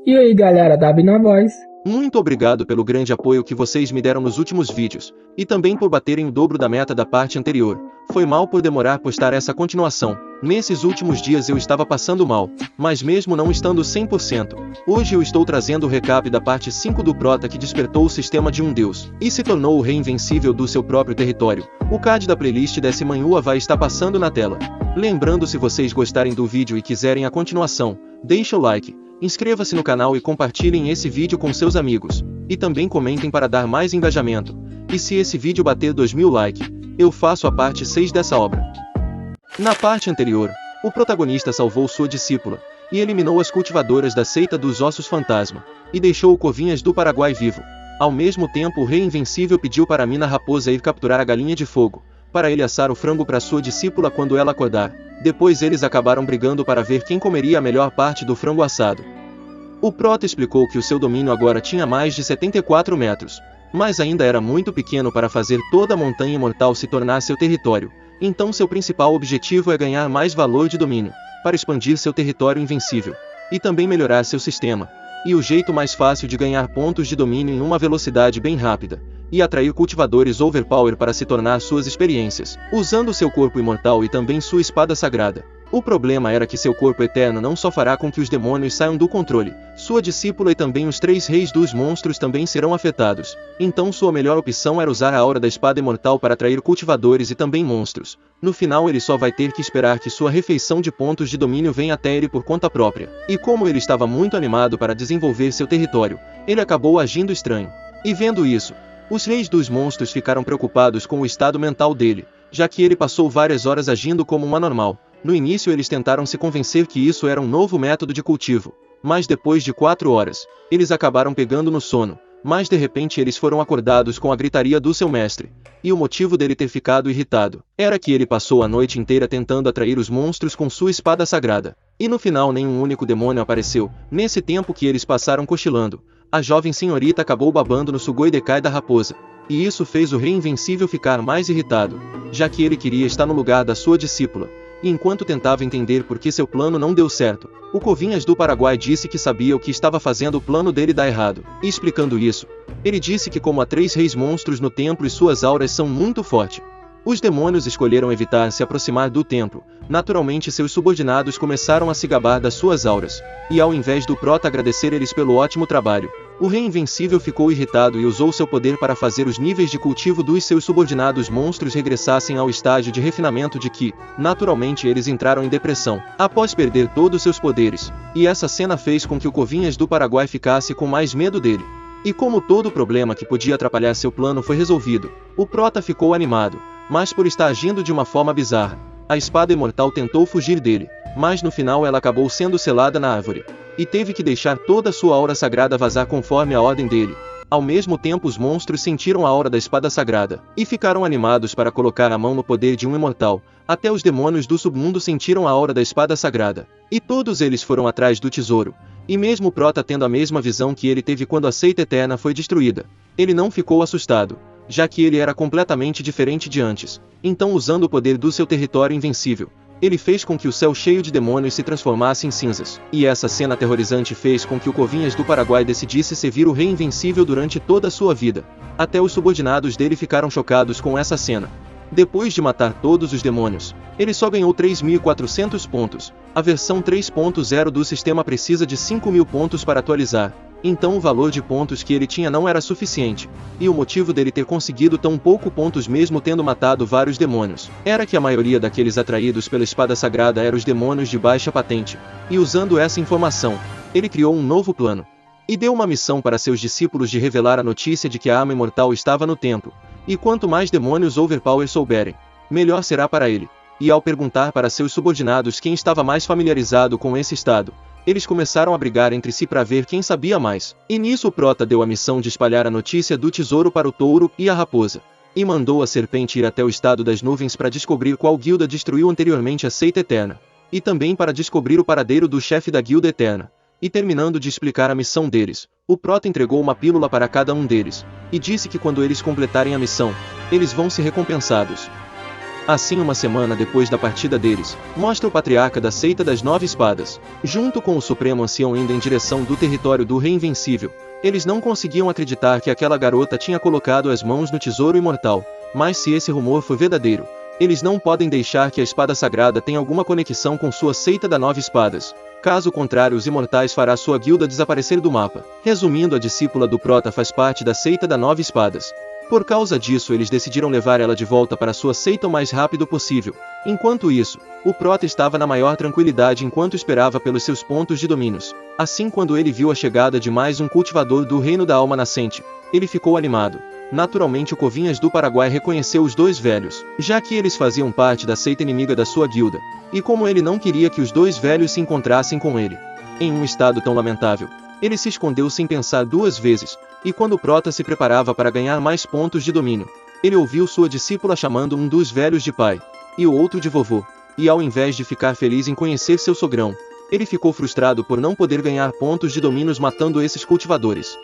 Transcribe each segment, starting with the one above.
E aí galera, Dabi na voz. Muito obrigado pelo grande apoio que vocês me deram nos últimos vídeos, e também por baterem o dobro da meta da parte anterior. Foi mal por demorar a postar essa continuação. Nesses últimos dias eu estava passando mal, mas mesmo não estando 100%, hoje eu estou trazendo o recap da parte 5 do Prota que despertou o sistema de um deus, e se tornou o rei invencível do seu próprio território. O card da playlist desse Manhua vai estar passando na tela. Lembrando, se vocês gostarem do vídeo e quiserem a continuação, deixa o like. Inscreva-se no canal e compartilhem esse vídeo com seus amigos. E também comentem para dar mais engajamento. E se esse vídeo bater 2000 likes, eu faço a parte 6 dessa obra. Na parte anterior, o protagonista salvou sua discípula, e eliminou as cultivadoras da seita dos Ossos Fantasma, e deixou o Covinhas do Paraguai vivo. Ao mesmo tempo, o Rei Invencível pediu para a Mina Raposa ir capturar a Galinha de Fogo, para ele assar o frango para sua discípula quando ela acordar. Depois eles acabaram brigando para ver quem comeria a melhor parte do frango assado. O Prota explicou que o seu domínio agora tinha mais de 74 metros, mas ainda era muito pequeno para fazer toda a montanha imortal se tornar seu território, então seu principal objetivo é ganhar mais valor de domínio, para expandir seu território invencível, e também melhorar seu sistema, e o jeito mais fácil de ganhar pontos de domínio em uma velocidade bem rápida, e atrair cultivadores overpower para se tornar suas experiências, usando seu corpo imortal e também sua espada sagrada. O problema era que seu corpo eterno não só fará com que os demônios saiam do controle, sua discípula e também os 3 reis dos monstros também serão afetados, então sua melhor opção era usar a aura da espada imortal para atrair cultivadores e também monstros. No final ele só vai ter que esperar que sua refeição de pontos de domínio venha até ele por conta própria. E como ele estava muito animado para desenvolver seu território, ele acabou agindo estranho. E vendo isso, os reis dos monstros ficaram preocupados com o estado mental dele, já que ele passou várias horas agindo como um anormal. No início eles tentaram se convencer que isso era um novo método de cultivo, mas depois de 4 horas, eles acabaram pegando no sono, mas de repente eles foram acordados com a gritaria do seu mestre, e o motivo dele ter ficado irritado era que ele passou a noite inteira tentando atrair os monstros com sua espada sagrada, e no final nenhum único demônio apareceu. Nesse tempo que eles passaram cochilando, a jovem senhorita acabou babando no Sugoi Dekai da raposa, e isso fez o Rei Invencível ficar mais irritado, já que ele queria estar no lugar da sua discípula. E enquanto tentava entender por que seu plano não deu certo, o Covinhas do Paraguai disse que sabia o que estava fazendo o plano dele dar errado. E explicando isso, ele disse que como há 3 reis monstros no templo e suas auras são muito fortes, os demônios escolheram evitar se aproximar do templo. Naturalmente seus subordinados começaram a se gabar das suas auras, e ao invés do Prota agradecer eles pelo ótimo trabalho, o Rei Invencível ficou irritado e usou seu poder para fazer os níveis de cultivo dos seus subordinados monstros regressassem ao estágio de refinamento de Ki. Naturalmente eles entraram em depressão, após perder todos seus poderes, e essa cena fez com que o Covinhas do Paraguai ficasse com mais medo dele. E como todo problema que podia atrapalhar seu plano foi resolvido, o Prota ficou animado, mas por estar agindo de uma forma bizarra, a espada imortal tentou fugir dele, mas no final ela acabou sendo selada na árvore, e teve que deixar toda a sua aura sagrada vazar conforme a ordem dele. Ao mesmo tempo os monstros sentiram a aura da espada sagrada, e ficaram animados para colocar a mão no poder de um imortal. Até os demônios do submundo sentiram a aura da espada sagrada, e todos eles foram atrás do tesouro. E mesmo o Prota tendo a mesma visão que ele teve quando a seita eterna foi destruída, ele não ficou assustado, já que ele era completamente diferente de antes. Então, usando o poder do seu território invencível, ele fez com que o céu cheio de demônios se transformasse em cinzas. E essa cena aterrorizante fez com que o Covinhas do Paraguai decidisse servir o Rei Invencível durante toda a sua vida. Até os subordinados dele ficaram chocados com essa cena. Depois de matar todos os demônios, ele só ganhou 3.400 pontos. A versão 3.0 do sistema precisa de 5.000 pontos para atualizar. Então o valor de pontos que ele tinha não era suficiente, e o motivo dele ter conseguido tão pouco pontos mesmo tendo matado vários demônios, era que a maioria daqueles atraídos pela espada sagrada eram os demônios de baixa patente, e usando essa informação, ele criou um novo plano, e deu uma missão para seus discípulos de revelar a notícia de que a arma imortal estava no templo, e quanto mais demônios overpower souberem, melhor será para ele. E ao perguntar para seus subordinados quem estava mais familiarizado com esse estado, eles começaram a brigar entre si para ver quem sabia mais. E nisso o Prota deu a missão de espalhar a notícia do tesouro para o touro e a raposa, e mandou a serpente ir até o estado das nuvens para descobrir qual guilda destruiu anteriormente a seita eterna, e também para descobrir o paradeiro do chefe da guilda eterna. E terminando de explicar a missão deles, o Prota entregou uma pílula para cada um deles, e disse que quando eles completarem a missão, eles vão ser recompensados. Assim, uma semana depois da partida deles, mostra o patriarca da seita das 9 espadas, junto com o Supremo Ancião indo em direção do território do Rei Invencível. Eles não conseguiam acreditar que aquela garota tinha colocado as mãos no tesouro imortal, mas se esse rumor for verdadeiro, eles não podem deixar que a espada sagrada tenha alguma conexão com sua seita das 9 espadas. Caso contrário, os imortais fará sua guilda desaparecer do mapa. Resumindo, a discípula do Prota faz parte da seita das 9 espadas. Por causa disso, eles decidiram levar ela de volta para sua seita o mais rápido possível. Enquanto isso, o Prota estava na maior tranquilidade enquanto esperava pelos seus pontos de domínios. Assim, quando ele viu a chegada de mais um cultivador do Reino da Alma Nascente, ele ficou animado. Naturalmente, o Covinhas do Paraguai reconheceu os dois velhos, já que eles faziam parte da seita inimiga da sua guilda, e como ele não queria que os dois velhos se encontrassem com ele. Em um estado tão lamentável, ele se escondeu sem pensar duas vezes, e quando o Prota se preparava para ganhar mais pontos de domínio, ele ouviu sua discípula chamando um dos velhos de pai, e o outro de vovô, e ao invés de ficar feliz em conhecer seu sogrão, ele ficou frustrado por não poder ganhar pontos de domínios matando esses cultivadores.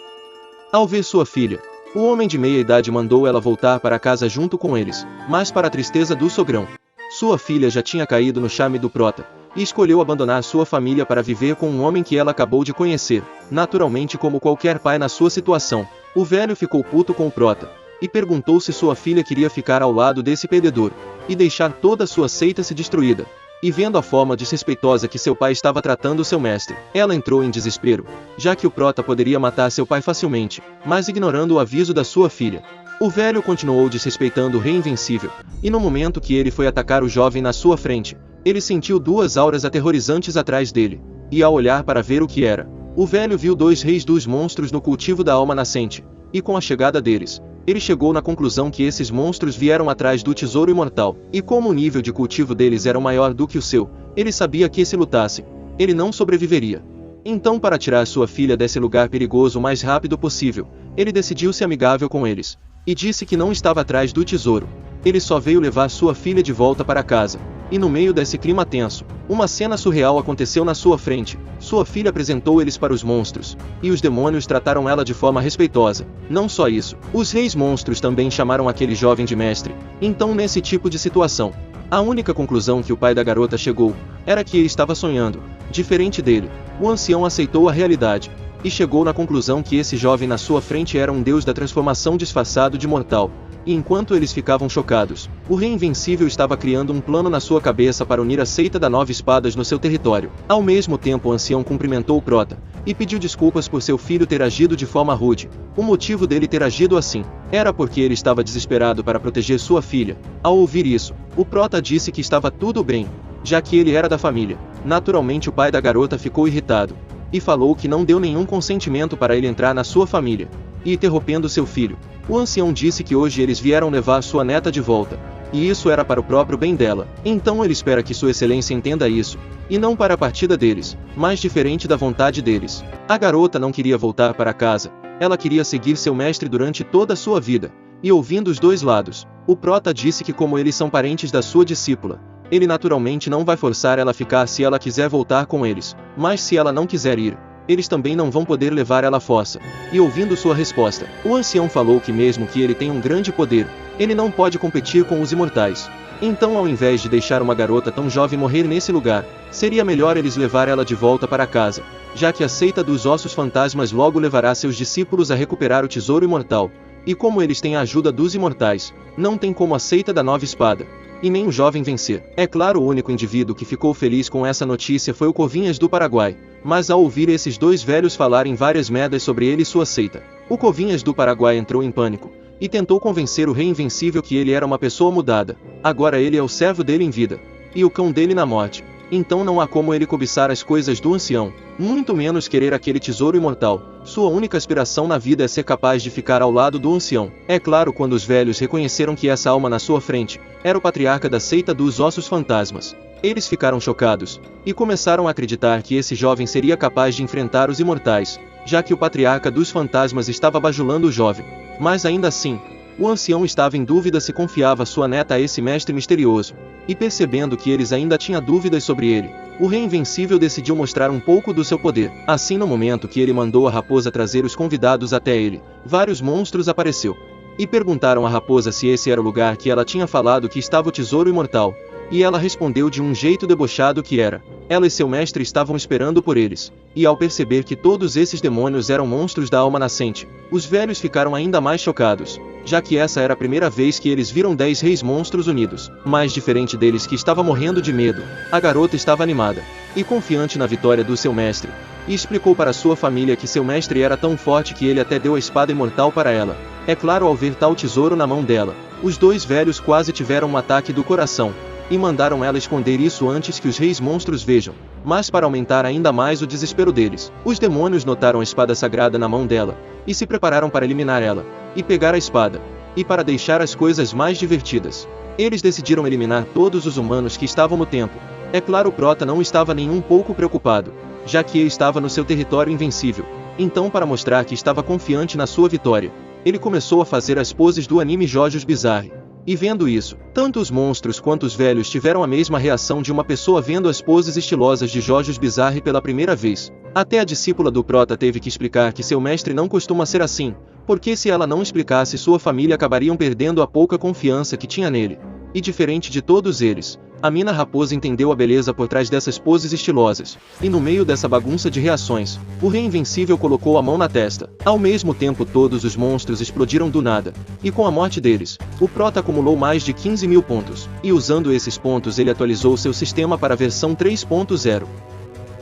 Ao ver sua filha, o homem de meia idade mandou ela voltar para casa junto com eles, mas para a tristeza do sogrão, sua filha já tinha caído no charme do Prota, e escolheu abandonar sua família para viver com um homem que ela acabou de conhecer. Naturalmente, como qualquer pai na sua situação, o velho ficou puto com o Prota, e perguntou se sua filha queria ficar ao lado desse perdedor, e deixar toda a sua seita se destruída. E vendo a forma desrespeitosa que seu pai estava tratando seu mestre, ela entrou em desespero, já que o Prota poderia matar seu pai facilmente, mas ignorando o aviso da sua filha. O velho continuou desrespeitando o Rei Invencível, e no momento que ele foi atacar o jovem na sua frente, ele sentiu duas auras aterrorizantes atrás dele, e ao olhar para ver o que era, o velho viu dois reis dos monstros no cultivo da alma nascente, e com a chegada deles, ele chegou na conclusão que esses monstros vieram atrás do tesouro imortal, e como o nível de cultivo deles era maior do que o seu, ele sabia que se lutassem, ele não sobreviveria. Então, para tirar sua filha desse lugar perigoso o mais rápido possível, ele decidiu ser amigável com eles, e disse que não estava atrás do tesouro, ele só veio levar sua filha de volta para casa. E no meio desse clima tenso, uma cena surreal aconteceu na sua frente. Sua filha apresentou eles para os monstros, e os demônios trataram ela de forma respeitosa. Não só isso, os reis monstros também chamaram aquele jovem de mestre. Então, nesse tipo de situação, a única conclusão que o pai da garota chegou, era que ele estava sonhando. Diferente dele, o ancião aceitou a realidade, e chegou na conclusão que esse jovem na sua frente era um deus da transformação disfarçado de mortal. E enquanto eles ficavam chocados, o Rei Invencível estava criando um plano na sua cabeça para unir a seita das 9 espadas no seu território. Ao mesmo tempo, o ancião cumprimentou o Prota, e pediu desculpas por seu filho ter agido de forma rude. O motivo dele ter agido assim, era porque ele estava desesperado para proteger sua filha. Ao ouvir isso, o Prota disse que estava tudo bem, já que ele era da família. Naturalmente, o pai da garota ficou irritado, e falou que não deu nenhum consentimento para ele entrar na sua família. E interrompendo seu filho, o ancião disse que hoje eles vieram levar sua neta de volta, e isso era para o próprio bem dela. Então ele espera que sua excelência entenda isso, e não para a partida deles, mas diferente da vontade deles. A garota não queria voltar para casa, ela queria seguir seu mestre durante toda a sua vida, e ouvindo os dois lados, o Prota disse que como eles são parentes da sua discípula, ele naturalmente não vai forçar ela a ficar se ela quiser voltar com eles, mas se ela não quiser ir, eles também não vão poder levar ela à fossa. E ouvindo sua resposta, o ancião falou que mesmo que ele tenha um grande poder, ele não pode competir com os imortais. Então, ao invés de deixar uma garota tão jovem morrer nesse lugar, seria melhor eles levar ela de volta para casa, já que a seita dos ossos fantasmas logo levará seus discípulos a recuperar o tesouro imortal. E como eles têm a ajuda dos imortais, não tem como a seita da 9 espada, e nem o jovem vencer. É claro, o único indivíduo que ficou feliz com essa notícia foi o Covinhas do Paraguai, mas ao ouvir esses dois velhos falarem várias merdas sobre ele e sua seita, o Covinhas do Paraguai entrou em pânico, e tentou convencer o Rei Invencível que ele era uma pessoa mudada. Agora ele é o servo dele em vida, e o cão dele na morte. Então não há como ele cobiçar as coisas do ancião, muito menos querer aquele tesouro imortal. Sua única aspiração na vida é ser capaz de ficar ao lado do ancião. É claro, quando os velhos reconheceram que essa alma na sua frente era o patriarca da seita dos ossos fantasmas, eles ficaram chocados, e começaram a acreditar que esse jovem seria capaz de enfrentar os imortais, já que o patriarca dos fantasmas estava bajulando o jovem. Mas ainda assim, o ancião estava em dúvida se confiava sua neta a esse mestre misterioso, e percebendo que eles ainda tinham dúvidas sobre ele, o Rei Invencível decidiu mostrar um pouco do seu poder. Assim, no momento que ele mandou a raposa trazer os convidados até ele, vários monstros apareceu. e perguntaram à raposa se esse era o lugar que ela tinha falado que estava o tesouro imortal, e ela respondeu de um jeito debochado que era. Ela e seu mestre estavam esperando por eles, e ao perceber que todos esses demônios eram monstros da alma nascente, os velhos ficaram ainda mais chocados, já que essa era a primeira vez que eles viram 10 reis monstros unidos. Mas diferente deles que estava morrendo de medo, a garota estava animada e confiante na vitória do seu mestre, e explicou para sua família que seu mestre era tão forte que ele até deu a espada imortal para ela. É claro, ao ver tal tesouro na mão dela, os dois velhos quase tiveram um ataque do coração, e mandaram ela esconder isso antes que os reis monstros vejam. Mas para aumentar ainda mais o desespero deles, os demônios notaram a espada sagrada na mão dela, e se prepararam para eliminar ela, e pegar a espada. E para deixar as coisas mais divertidas, eles decidiram eliminar todos os humanos que estavam no templo. É claro, o Prota não estava nem um pouco preocupado, já que ele estava no seu território invencível. Então, para mostrar que estava confiante na sua vitória, ele começou a fazer as poses do anime JoJo's Bizarre. E vendo isso, tanto os monstros quanto os velhos tiveram a mesma reação de uma pessoa vendo as poses estilosas de JoJo's Bizarre pela primeira vez. Até a discípula do Prota teve que explicar que seu mestre não costuma ser assim, porque se ela não explicasse, sua família acabariam perdendo a pouca confiança que tinha nele. E diferente de todos eles, a mina raposa entendeu a beleza por trás dessas poses estilosas, e no meio dessa bagunça de reações, o rei invencível colocou a mão na testa. Ao mesmo tempo, todos os monstros explodiram do nada, e com a morte deles, o Prota acumulou mais de 15.000 pontos, e usando esses pontos ele atualizou seu sistema para a versão 3.0.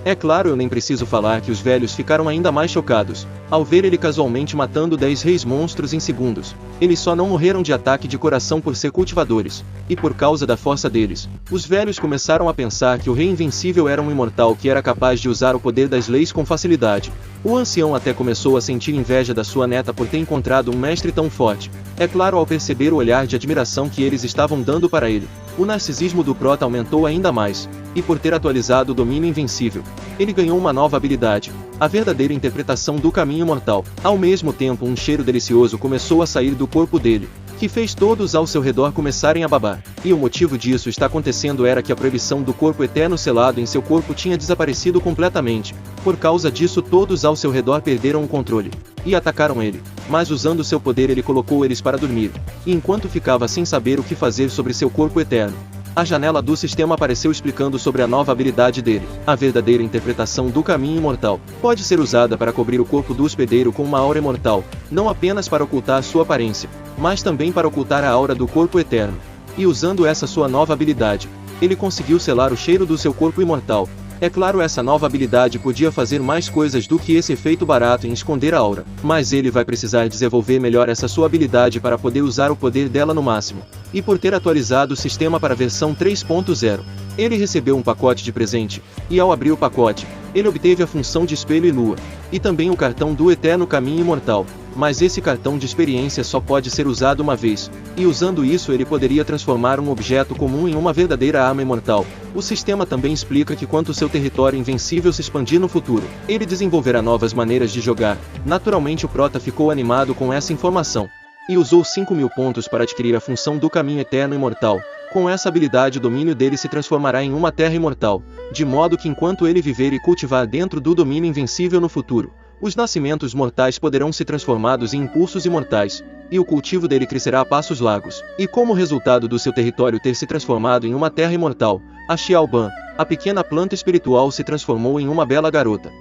É claro, eu nem preciso falar que os velhos ficaram ainda mais chocados, ao ver ele casualmente matando 10 reis monstros em segundos. Eles só não morreram de ataque de coração por ser cultivadores, e por causa da força deles, os velhos começaram a pensar que o rei invencível era um imortal que era capaz de usar o poder das leis com facilidade. O ancião até começou a sentir inveja da sua neta por ter encontrado um mestre tão forte. É claro, ao perceber o olhar de admiração que eles estavam dando para ele, o narcisismo do Prota aumentou ainda mais, e por ter atualizado o domínio invencível, ele ganhou uma nova habilidade, a verdadeira interpretação do caminho mortal. Ao mesmo tempo, um cheiro delicioso começou a sair do corpo dele, que fez todos ao seu redor começarem a babar. E o motivo disso está acontecendo era que a proibição do corpo eterno selado em seu corpo tinha desaparecido completamente. Por causa disso, todos ao seu redor perderam o controle e atacaram ele, mas usando seu poder ele colocou eles para dormir, e enquanto ficava sem saber o que fazer sobre seu corpo eterno, a janela do sistema apareceu explicando sobre a nova habilidade dele. A verdadeira interpretação do caminho imortal pode ser usada para cobrir o corpo do hospedeiro com uma aura imortal, não apenas para ocultar sua aparência, mas também para ocultar a aura do corpo eterno. E usando essa sua nova habilidade, ele conseguiu selar o cheiro do seu corpo imortal. É claro, essa nova habilidade podia fazer mais coisas do que esse efeito barato em esconder a aura, mas ele vai precisar desenvolver melhor essa sua habilidade para poder usar o poder dela no máximo. E por ter atualizado o sistema para a versão 3.0, ele recebeu um pacote de presente, e ao abrir o pacote, ele obteve a função de espelho e lua, e também o cartão do eterno caminho imortal. Mas esse cartão de experiência só pode ser usado uma vez, e usando isso ele poderia transformar um objeto comum em uma verdadeira arma imortal. O sistema também explica que quanto seu território invencível se expandir no futuro, ele desenvolverá novas maneiras de jogar. Naturalmente o Prota ficou animado com essa informação, e usou 5.000 pontos para adquirir a função do caminho eterno imortal. Com essa habilidade o domínio dele se transformará em uma terra imortal, de modo que enquanto ele viver e cultivar dentro do domínio invencível no futuro, os nascimentos mortais poderão ser transformados em impulsos imortais, e o cultivo dele crescerá a passos largos. E como resultado do seu território ter se transformado em uma terra imortal, a Xiaoban, a pequena planta espiritual, se transformou em uma bela garota.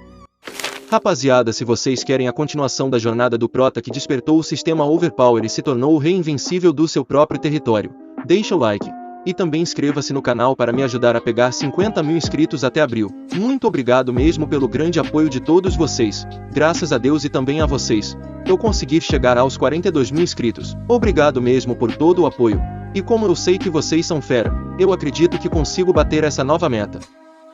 Rapaziada, se vocês querem a continuação da jornada do Prota que despertou o sistema Overpower e se tornou o rei invencível do seu próprio território, deixa o like. E também inscreva-se no canal para me ajudar a pegar 50.000 inscritos até abril. Muito obrigado mesmo pelo grande apoio de todos vocês. Graças a Deus e também a vocês, eu consegui chegar aos 42.000 inscritos. Obrigado mesmo por todo o apoio. E como eu sei que vocês são fera, eu acredito que consigo bater essa nova meta.